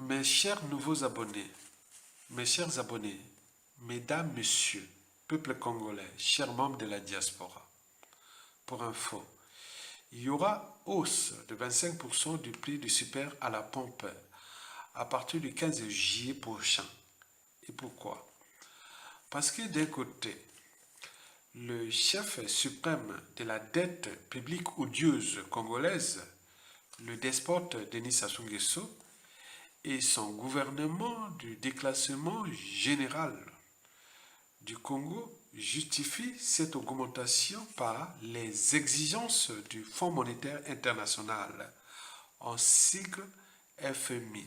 Mes chers nouveaux abonnés, mes chers abonnés, mesdames, messieurs, peuple congolais, chers membres de la diaspora, pour info, il y aura hausse de 25% du prix du super à la pompe à partir du 15 juillet prochain. Et pourquoi? Parce que d'un côté, le chef suprême de la dette publique odieuse congolaise, le despote Denis Sassou Nguesso, et son gouvernement du déclassement général du Congo justifie cette augmentation par les exigences du Fonds monétaire international, en sigle FMI.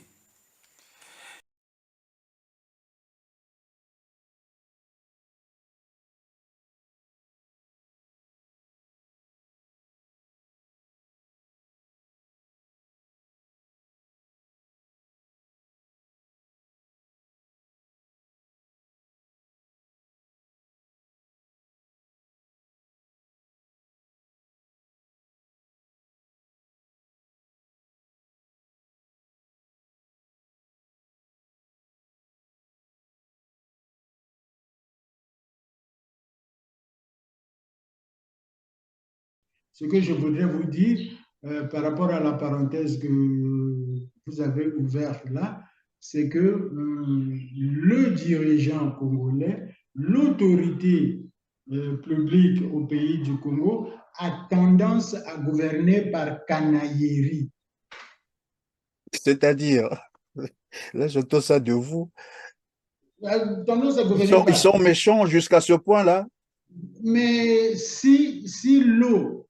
Ce que je voudrais vous dire par rapport à la parenthèse que vous avez ouverte là, c'est que le dirigeant congolais, l'autorité publique au pays du Congo a tendance à gouverner par canaillerie. C'est-à-dire, là, j'entends ça de vous. Tendance à gouverner Ils sont méchants jusqu'à ce point-là. Mais si l'eau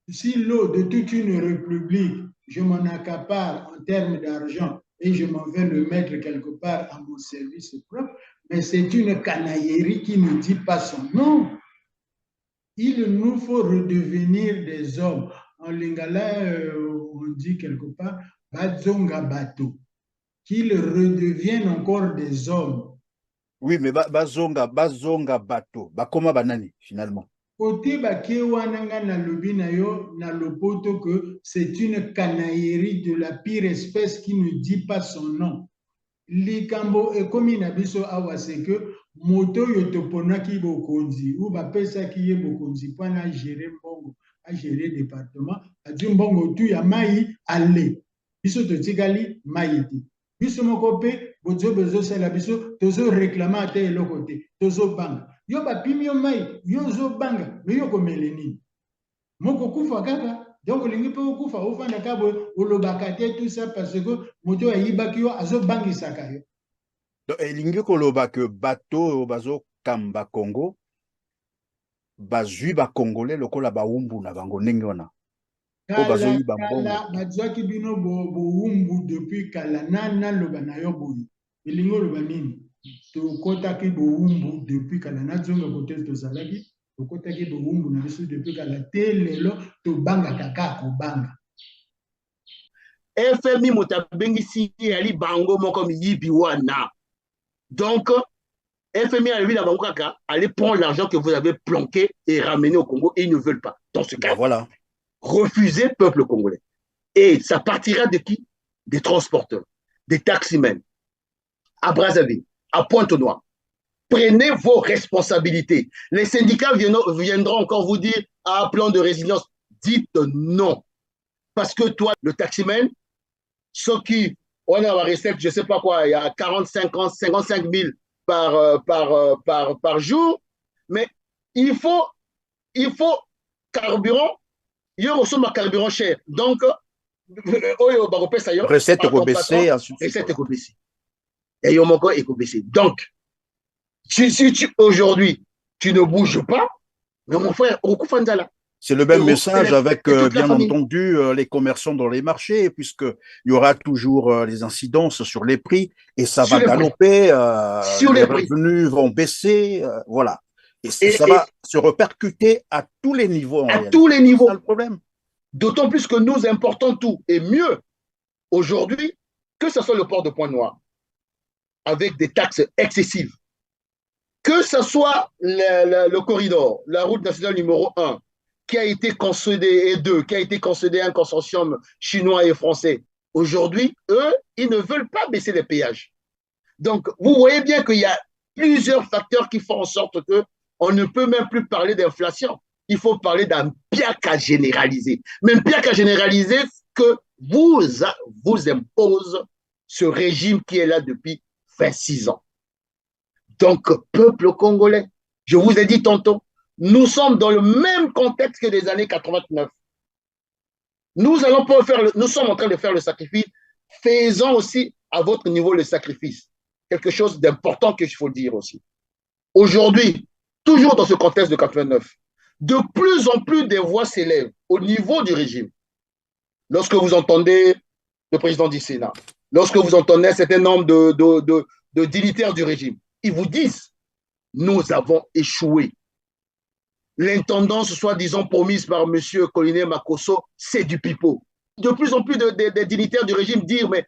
de toute une république, je m'en accapare en termes d'argent et je m'en vais le mettre quelque part à mon service propre, mais c'est une canaillerie qui ne dit pas son nom. Il nous faut redevenir des hommes. En lingala, on dit quelque part, Bazonga Bato, qu'ils redeviennent encore des hommes. Oui, mais bazonga bato, bakoma banani finalement. Côté baké wananga na lobi na yo na lopoto que c'est une canaillerie de la pire espèce qui ne dit pas son nom. Likambo ekomi na biso awa c'est que moto yo toponaki bokonzi ou bapesaki ye bokonzi mpona agérer mbongo, agérer département, adi mbongo tu ya mai ale. Biso totikali mai te. Biso moko pe bozo bezosala biso tozo réclamer ate eloko te, tozo banga. Yo bapimi yo mai, yo zo banga, mais yo komele nini? Moko kufa kaka. Donc olingi mpe okufa ofanda ka boye olobaka te tout ça parce que moto ayibaki yo azobangisaka yo. Donc elingi koloba que bato bazo kamba Congo bazwi ba congolais lokola baumbu na bango ndenge wana. Kala bazwaki bino boumbu depuis kala nana loba na yo boye. Elingi oloba nini? Tokotaki boumbu depuis kala nazonga kote tozalaki. Tokotaki boumbu na biso depuis kala te lelo tobangaka kaka kobanga. FMI motabengisi ali bango moko miyibi wana. Donc FMI a la bango kaka allez prendre l'argent que vous avez planqué et ramener au Congo et ils ne veulent pas. Dans ce cas, voilà. Refusez peuple congolais. Et ça partira de qui? Des transporteurs, des taximens, à Brazzaville, à Pointe-Noire. Prenez vos responsabilités. Les syndicats viendront encore vous dire à plan de résilience. Dites non. Parce que toi, le taximan, ceux qui, on a la recette, je ne sais pas quoi, il y a 40, 50, 55 000 par jour, mais il faut carburant, il y a aussi un carburant cher. Donc, recette est baissée. Recette est baissée. Et Yomoko est baissé. Donc, si aujourd'hui, tu ne bouges pas, mais mon frère, c'est le même message avec, bien entendu, les commerçants dans les marchés, puisqu'il y aura toujours les incidences sur les prix, et ça va galoper, les revenus vont baisser, voilà. Et ça va se répercuter à tous les niveaux. À tous les niveaux. C'est le problème. D'autant plus que nous importons tout, et mieux, aujourd'hui, que ce soit le port de Pointe-Noire, avec des taxes excessives, que ce soit le corridor, la route nationale numéro 1, qui a été concédé, et 2, qui a été concédé à un consortium chinois et français, Aujourd'hui, eux, ils ne veulent pas baisser les péages. Donc, vous voyez bien qu'il y a plusieurs facteurs qui font en sorte qu'on ne peut même plus parler d'inflation. Il faut parler d'un piaca généralisé. Mais un piaca généralisé que vous impose ce régime qui est là depuis 26 ans. Donc, peuple congolais, je vous ai dit tantôt, nous sommes dans le même contexte que des années 89. Nous sommes en train de faire le sacrifice. Faisons aussi à votre niveau le sacrifice. Quelque chose d'important qu'il faut dire aussi. Aujourd'hui, toujours dans ce contexte de 89, de plus en plus des voix s'élèvent au niveau du régime. Lorsque vous entendez le président du Sénat, lorsque vous entendez un certain nombre de dignitaires du régime, ils vous disent, nous avons échoué. L'intendance, soi-disant promise par M. Collinet Makosso, c'est du pipeau. De plus en plus des dignitaires du régime disent, mais